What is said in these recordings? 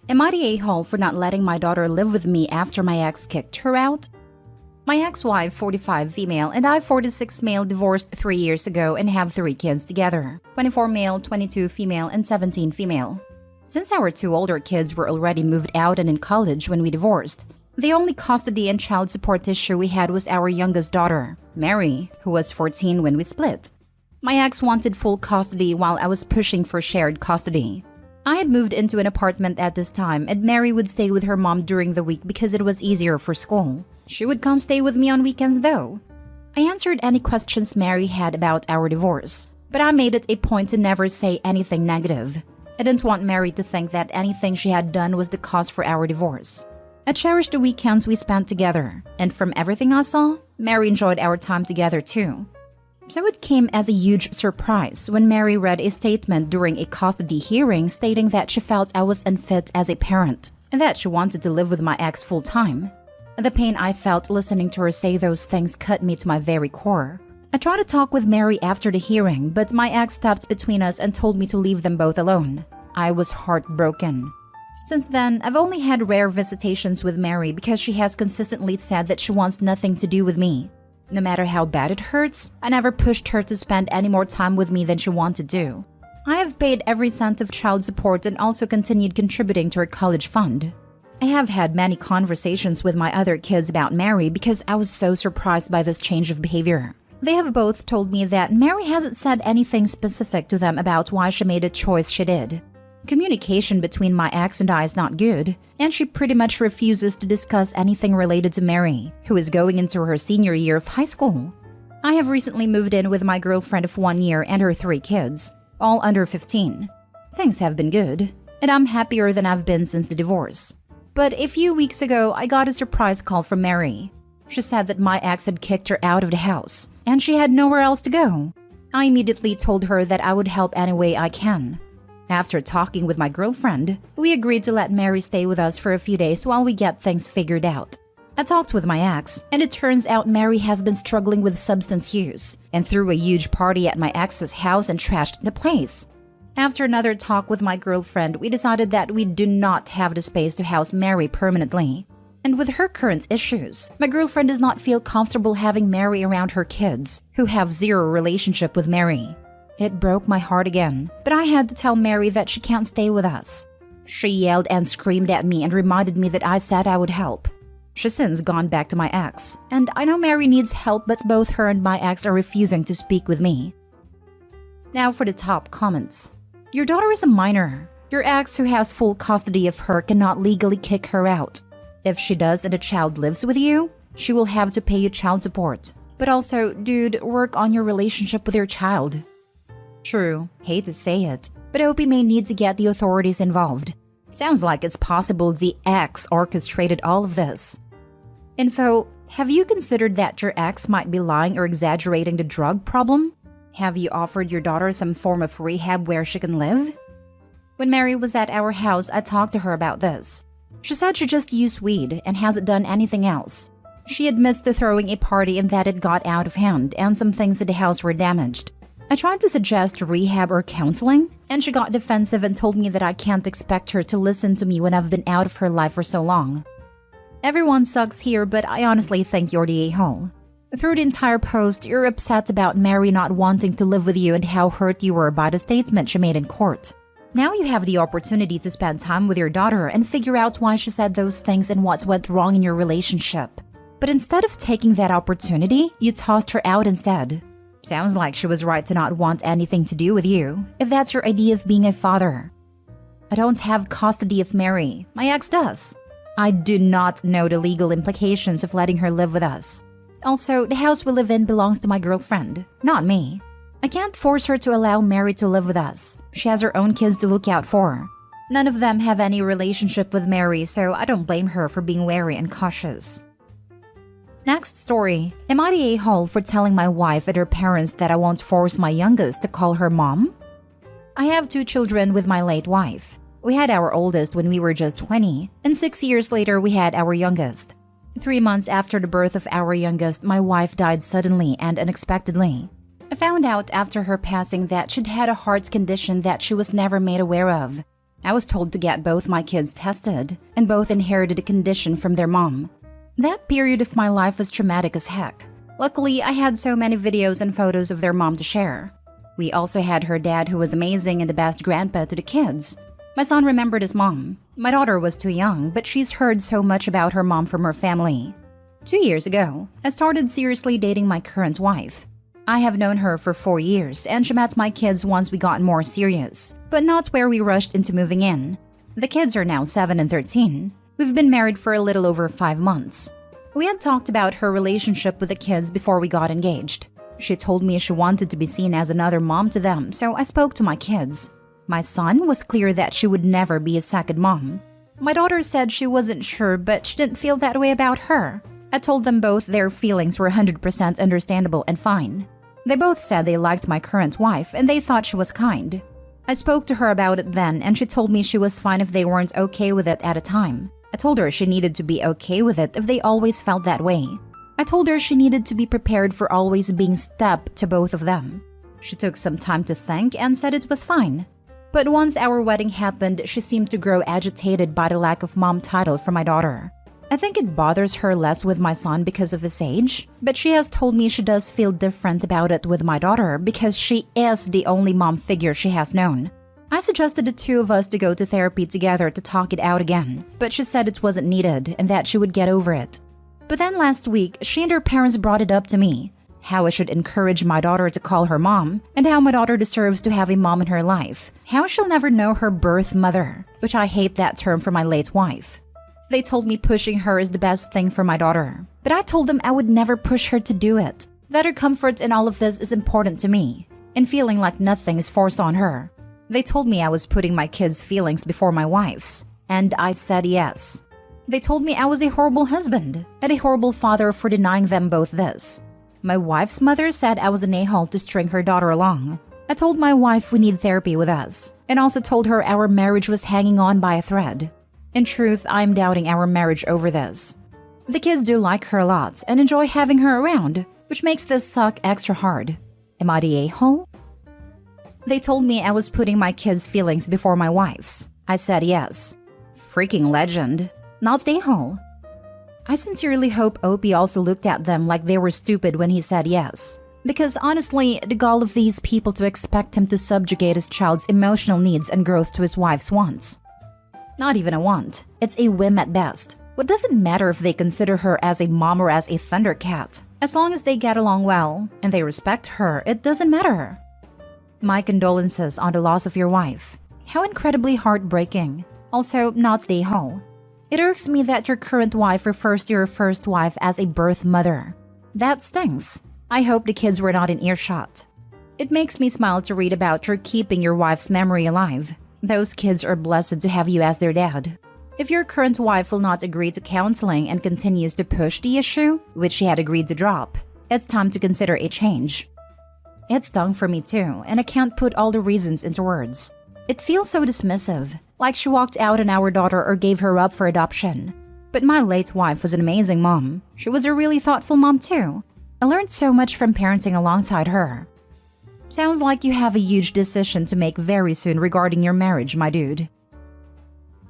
Am I the a-hole for not letting my daughter live with me after my ex kicked her out? My ex-wife, 45 female, and I, 46 male, divorced 3 years ago and have 3 kids together, 24 male, 22 female, and 17 female. Since our 2 older kids were already moved out and in college when we divorced, the only custody and child support issue we had was our youngest daughter, Mary, who was 14 when we split. My ex wanted full custody while I was pushing for shared custody. I had moved into an apartment at this time, and Mary would stay with her mom during the week because it was easier for school. She would come stay with me on weekends though. I answered any questions Mary had about our divorce, but I made it a point to never say anything negative. I didn't want Mary to think that anything she had done was the cause for our divorce. I cherished the weekends we spent together, and from everything I saw, Mary enjoyed our time together too. So it came as a huge surprise when Mary read a statement during a custody hearing stating that she felt I was unfit as a parent and that she wanted to live with my ex full-time. The pain I felt listening to her say those things cut me to my very core. I tried to talk with Mary after the hearing, but my ex stepped between us and told me to leave them both alone. I was heartbroken. Since then, I've only had rare visitations with Mary because she has consistently said that she wants nothing to do with me. No matter how bad it hurts, I never pushed her to spend any more time with me than she wanted to. I have paid every cent of child support and also continued contributing to her college fund. I have had many conversations with my other kids about Mary because I was so surprised by this change of behavior. They have both told me that Mary hasn't said anything specific to them about why she made a choice she did. Communication between my ex and I is not good, and she pretty much refuses to discuss anything related to Mary, who is going into her senior year of high school. I have recently moved in with my girlfriend of 1 year and her 3 kids, all under 15. Things have been good, and I'm happier than I've been since the divorce. But a few weeks ago, I got a surprise call from Mary. She said that my ex had kicked her out of the house, and she had nowhere else to go. I immediately told her that I would help any way I can. After talking with my girlfriend, we agreed to let Mary stay with us for a few days while we get things figured out. I talked with my ex, and it turns out Mary has been struggling with substance use and threw a huge party at my ex's house and trashed the place. After another talk with my girlfriend, we decided that we do not have the space to house Mary permanently. And with her current issues, my girlfriend does not feel comfortable having Mary around her kids, who have zero relationship with Mary. It broke my heart again, but I had to tell Mary that she can't stay with us. She yelled and screamed at me and reminded me that I said I would help. She's since gone back to my ex, and I know Mary needs help, but both her and my ex are refusing to speak with me. Now for the top comments. Your daughter is a minor. Your ex, who has full custody of her, cannot legally kick her out. If she does and the child lives with you, she will have to pay you child support. But also, dude, work on your relationship with your child. True, hate to say it, but Opie may need to get the authorities involved. Sounds like it's possible the ex orchestrated all of this. Info, have you considered that your ex might be lying or exaggerating the drug problem? Have you offered your daughter some form of rehab where she can live? When Mary was at our house, I talked to her about this. She said she just used weed and hasn't done anything else. She admits to throwing a party and that it got out of hand and some things in the house were damaged. I tried to suggest rehab or counseling, and she got defensive and told me that I can't expect her to listen to me when I've been out of her life for so long. Everyone sucks here, but I honestly think you're the a-hole. Through the entire post, you're upset about Mary not wanting to live with you and how hurt you were by the statement she made in court. Now you have the opportunity to spend time with your daughter and figure out why she said those things and what went wrong in your relationship. But instead of taking that opportunity, you tossed her out instead. Sounds like she was right to not want anything to do with you, if that's your idea of being a father. I don't have custody of Mary. My ex does. I do not know the legal implications of letting her live with us. Also, the house we live in belongs to my girlfriend, not me. I can't force her to allow Mary to live with us. She has her own kids to look out for. None of them have any relationship with Mary, so I don't blame her for being wary and cautious. Next story. Am I the a-hole for telling my wife and her parents that I won't force my youngest to call her mom? I have 2 children with my late wife. We had our oldest when we were just 20, and 6 years later we had our youngest. 3 months after the birth of our youngest, my wife died suddenly and unexpectedly. I found out after her passing that she'd had a heart condition that she was never made aware of. I was told to get both my kids tested, and both inherited a condition from their mom. That period of my life was traumatic as heck. Luckily, I had so many videos and photos of their mom to share. We also had her dad, who was amazing and the best grandpa to the kids. My son remembered his mom. My daughter was too young, but she's heard so much about her mom from her family. 2 years ago, I started seriously dating my current wife. I have known her for 4 years, and she met my kids once we got more serious, but not where we rushed into moving in. The kids are now 7 and 13. We've been married for a little over 5 months. We had talked about her relationship with the kids before we got engaged. She told me she wanted to be seen as another mom to them, so I spoke to my kids. My son was clear that she would never be a second mom. My daughter said she wasn't sure, but she didn't feel that way about her. I told them both their feelings were 100% understandable and fine. They both said they liked my current wife and they thought she was kind. I spoke to her about it then, and she told me she was fine if they weren't okay with it at a time. I told her she needed to be okay with it if they always felt that way. I told her she needed to be prepared for always being step to both of them. She took some time to think and said it was fine. But once our wedding happened, she seemed to grow agitated by the lack of mom title for my daughter. I think it bothers her less with my son because of his age, but she has told me she does feel different about it with my daughter because she is the only mom figure she has known. I suggested the two of us to go to therapy together to talk it out again, but she said it wasn't needed and that she would get over it. But then last week, she and her parents brought it up to me, how I should encourage my daughter to call her mom, and how my daughter deserves to have a mom in her life, how she'll never know her birth mother, which I hate that term for my late wife. They told me pushing her is the best thing for my daughter, but I told them I would never push her to do it, that her comfort in all of this is important to me, and feeling like nothing is forced on her. They told me I was putting my kids' feelings before my wife's, and I said yes. They told me I was a horrible husband and a horrible father for denying them both this. My wife's mother said I was an a-hole to string her daughter along. I told my wife we need therapy with us, and also told her our marriage was hanging on by a thread. In truth, I'm doubting our marriage over this. The kids do like her a lot and enjoy having her around, which makes this suck extra hard. Am I the a-hole? They told me I was putting my kids' feelings before my wife's. I said yes. Freaking legend. Not the a-hole. I sincerely hope Opie also looked at them like they were stupid when he said yes. Because honestly, the gall of these people to expect him to subjugate his child's emotional needs and growth to his wife's wants. Not even a want. It's a whim at best. What does it matter if they consider her as a mom or as a thundercat? As long as they get along well and they respect her, it doesn't matter. My condolences on the loss of your wife. How incredibly heartbreaking. Also, not the a-hole. It irks me that your current wife refers to your first wife as a birth mother. That stings. I hope the kids were not in earshot. It makes me smile to read about your keeping your wife's memory alive. Those kids are blessed to have you as their dad. If your current wife will not agree to counseling and continues to push the issue, which she had agreed to drop, it's time to consider a change. It stung for me too, and I can't put all the reasons into words. It feels so dismissive, like she walked out on our daughter or gave her up for adoption. But my late wife was an amazing mom. She was a really thoughtful mom too. I learned so much from parenting alongside her. Sounds like you have a huge decision to make very soon regarding your marriage, my dude.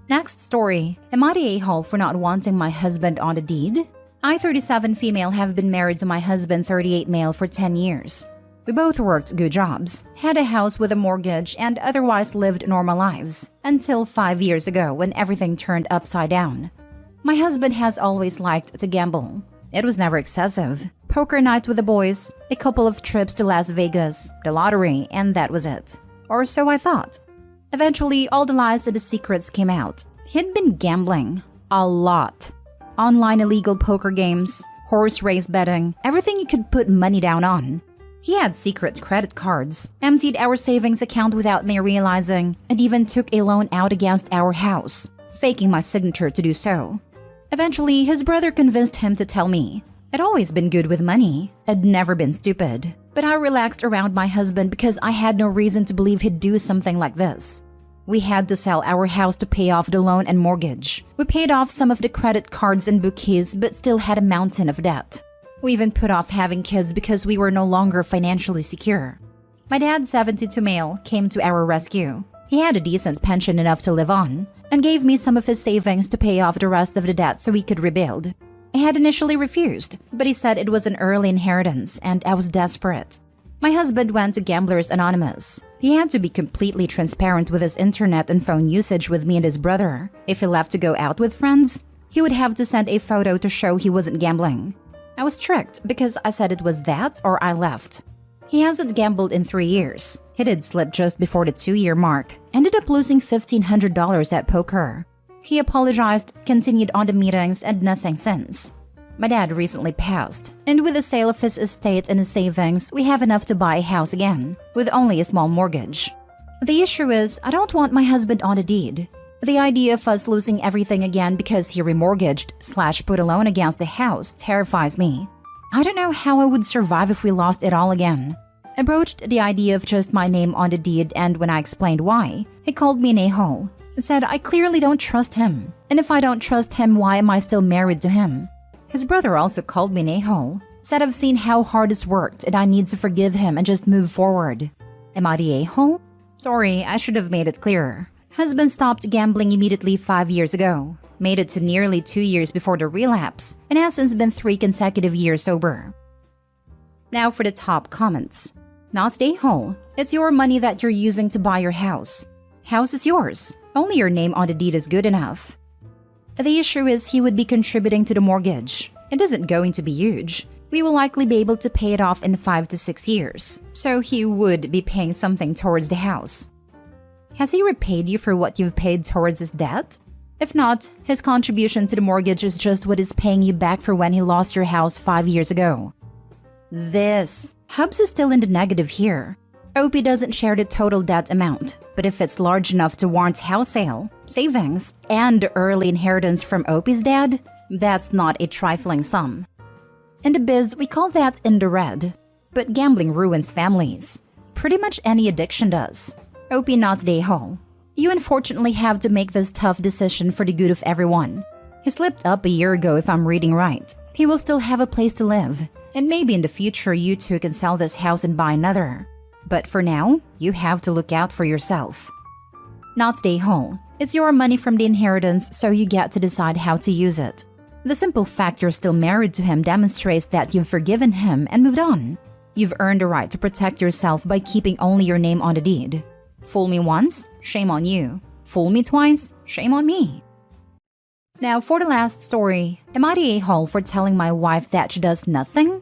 Next story. Am I the a-hole for not wanting my husband on the deed? I, 37 female, have been married to my husband, 38 male, for 10 years. We both worked good jobs, had a house with a mortgage, and otherwise lived normal lives, until 5 years ago when everything turned upside down. My husband has always liked to gamble. It was never excessive. Poker night with the boys, a couple of trips to Las Vegas, the lottery, and that was it. Or so I thought. Eventually, all the lies and the secrets came out. He'd been gambling. A lot. Online illegal poker games, horse race betting, everything you could put money down on. He had secret credit cards, emptied our savings account without me realizing, and even took a loan out against our house, faking my signature to do so. Eventually, his brother convinced him to tell me. I'd always been good with money. I'd never been stupid. But I relaxed around my husband because I had no reason to believe he'd do something like this. We had to sell our house to pay off the loan and mortgage. We paid off some of the credit cards and bookies, but still had a mountain of debt. We even put off having kids because we were no longer financially secure. My dad, 72 male, came to our rescue. He had a decent pension enough to live on and gave me some of his savings to pay off the rest of the debt so we could rebuild. I had initially refused, but he said it was an early inheritance and I was desperate. My husband went to Gamblers Anonymous. He had to be completely transparent with his internet and phone usage with me and his brother. If he left to go out with friends, he would have to send a photo to show he wasn't gambling. I was strict because I said it was that or I left. He hasn't gambled in 3 years. He did slip just before the 2-year mark, ended up losing $1,500 at poker. He apologized, continued on the meetings, and nothing since. My dad recently passed, and with the sale of his estate and his savings, we have enough to buy a house again, with only a small mortgage. The issue is, I don't want my husband on the deed. The idea of us losing everything again because he remortgaged/put a loan against the house terrifies me. I don't know how I would survive if we lost it all again. I broached the idea of just my name on the deed, and when I explained why, he called me an a-hole. Said I clearly don't trust him, and if I don't trust him, why am I still married to him? His brother also called me an a-hole. Said I've seen how hard it's worked and I need to forgive him and just move forward. Am I the a-hole? Sorry, I should have made it clearer. Husband stopped gambling immediately 5 years ago. Made it to nearly 2 years before the relapse, and has since been 3 consecutive years sober. Now for the top comments. Not the a-hole. It's your money that you're using to buy your house. House is yours. Only your name on the deed is good enough. The issue is he would be contributing to the mortgage. It isn't going to be huge. We will likely be able to pay it off in 5 to 6 years, so he would be paying something towards the house. Has he repaid you for what you've paid towards his debt? If not, his contribution to the mortgage is just what is paying you back for when he lost your house 5 years ago. Hubs is still in the negative here. OP doesn't share the total debt amount, but if it's large enough to warrant house sale, savings, and early inheritance from OP's dad, that's not a trifling sum. In the biz, we call that in the red. But gambling ruins families. Pretty much any addiction does. OP not the a-hole. You unfortunately have to make this tough decision for the good of everyone. He slipped up a year ago if I'm reading right. He will still have a place to live, and maybe in the future you two can sell this house and buy another. But for now, you have to look out for yourself. Not the a-hole. It's your money from the inheritance, so you get to decide how to use it. The simple fact you're still married to him demonstrates that you've forgiven him and moved on. You've earned the right to protect yourself by keeping only your name on the deed. Fool me once, shame on you. Fool me twice, shame on me. Now for the last story, am I the a-hole for telling my wife that she does nothing?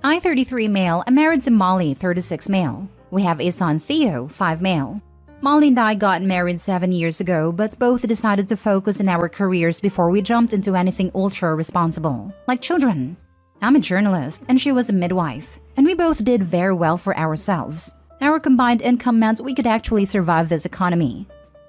I, 33 male, am married to Molly, 36 male. We have a son, Theo, 5 male. Molly and I got married 7 years ago, but both decided to focus on our careers before we jumped into anything ultra responsible, like children. I'm a journalist and she was a midwife, and we both did very well for ourselves. Our combined income meant we could actually survive this economy.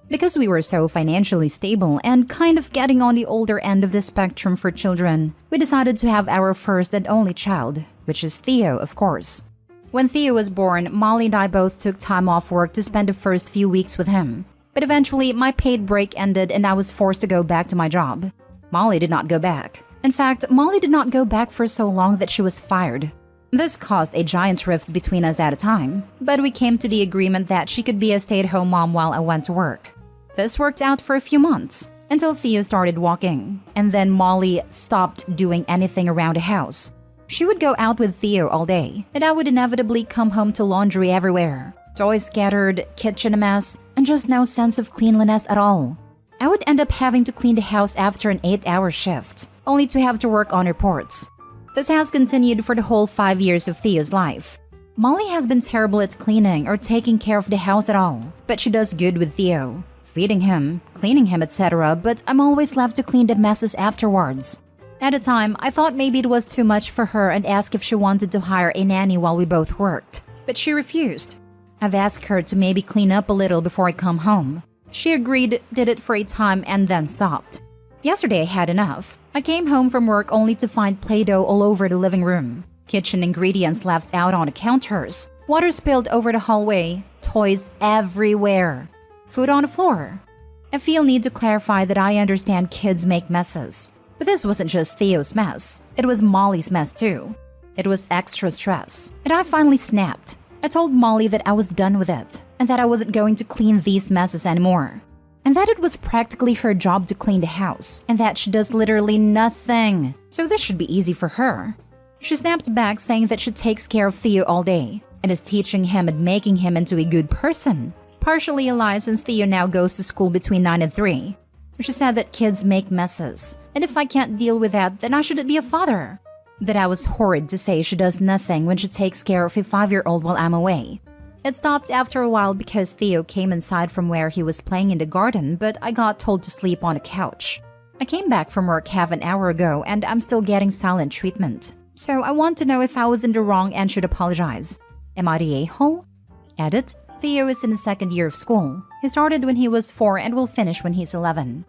Because we were so financially stable and kind of getting on the older end of the spectrum for children, we decided to have our first and only child, which is Theo, of course. When Theo was born, Molly and I both took time off work to spend the first few weeks with him. But eventually, my paid break ended and I was forced to go back to my job. Molly did not go back. In fact, Molly did not go back for so long that she was fired. This caused a giant rift between us at a time, but we came to the agreement that she could be a stay-at-home mom while I went to work. This worked out for a few months, until Theo started walking, and then Molly stopped doing anything around the house. She would go out with Theo all day, and I would inevitably come home to laundry everywhere. Toys scattered, kitchen a mess, and just no sense of cleanliness at all. I would end up having to clean the house after an 8-hour shift, only to have to work on reports. This has continued for the whole 5 years of Theo's life. Molly has been terrible at cleaning or taking care of the house at all, but she does good with Theo, feeding him, cleaning him, etc., but I'm always left to clean the messes afterwards. At the time, I thought maybe it was too much for her and asked if she wanted to hire a nanny while we both worked, but she refused. I've asked her to maybe clean up a little before I come home. She agreed, did it for a time, and then stopped. Yesterday I had enough. I came home from work only to find Play-Doh all over the living room, kitchen ingredients left out on the counters, water spilled over the hallway, toys everywhere, food on the floor. I feel need to clarify that I understand kids make messes. But this wasn't just Theo's mess, it was Molly's mess too. It was extra stress, and I finally snapped. I told Molly that I was done with it. and that I wasn't going to clean these messes anymore. And that it was practically her job to clean the house, and that she does literally nothing. So this should be easy for her. She snapped back saying that she takes care of Theo all day, and is teaching him and making him into a good person. Partially a lie since Theo now goes to school between 9 and 3. She said that kids make messes, and if I can't deal with that, then I shouldn't be a father. That I was horrid to say she does nothing when she takes care of a 5-year-old while I'm away. It stopped after a while because Theo came inside from where he was playing in the garden, but I got told to sleep on a couch. I came back from work half an hour ago and I'm still getting silent treatment. So I want to know if I was in the wrong and should apologize. Am I the a-hole? Edit. Theo is in the 2nd year of school. He started when he was 4 and will finish when he's 11.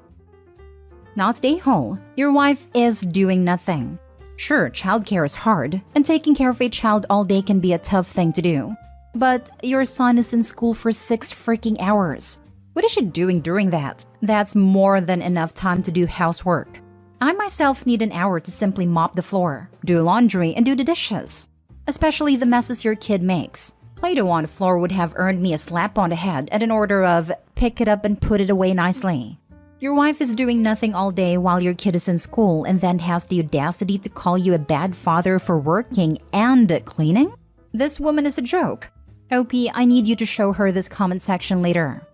Not the a-hole. Your wife is doing nothing. Sure, childcare is hard, and taking care of a child all day can be a tough thing to do. But your son is in school for 6 freaking hours. What is she doing during that? That's more than enough time to do housework. I myself need an hour to simply mop the floor, do laundry, and do the dishes. Especially the messes your kid makes. Play-Doh on the floor would have earned me a slap on the head and an order of, pick it up and put it away nicely. Your wife is doing nothing all day while your kid is in school and then has the audacity to call you a bad father for working and cleaning? This woman is a joke. OP, I need you to show her this comment section later.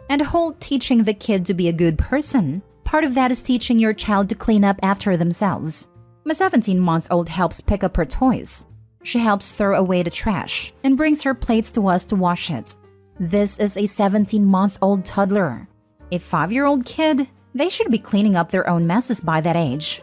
And the whole teaching the kid to be a good person, part of that is teaching your child to clean up after themselves. My 17-month-old helps pick up her toys. She helps throw away the trash and brings her plates to us to wash it. This is a 17-month-old toddler. A 5-year-old kid, they should be cleaning up their own messes by that age.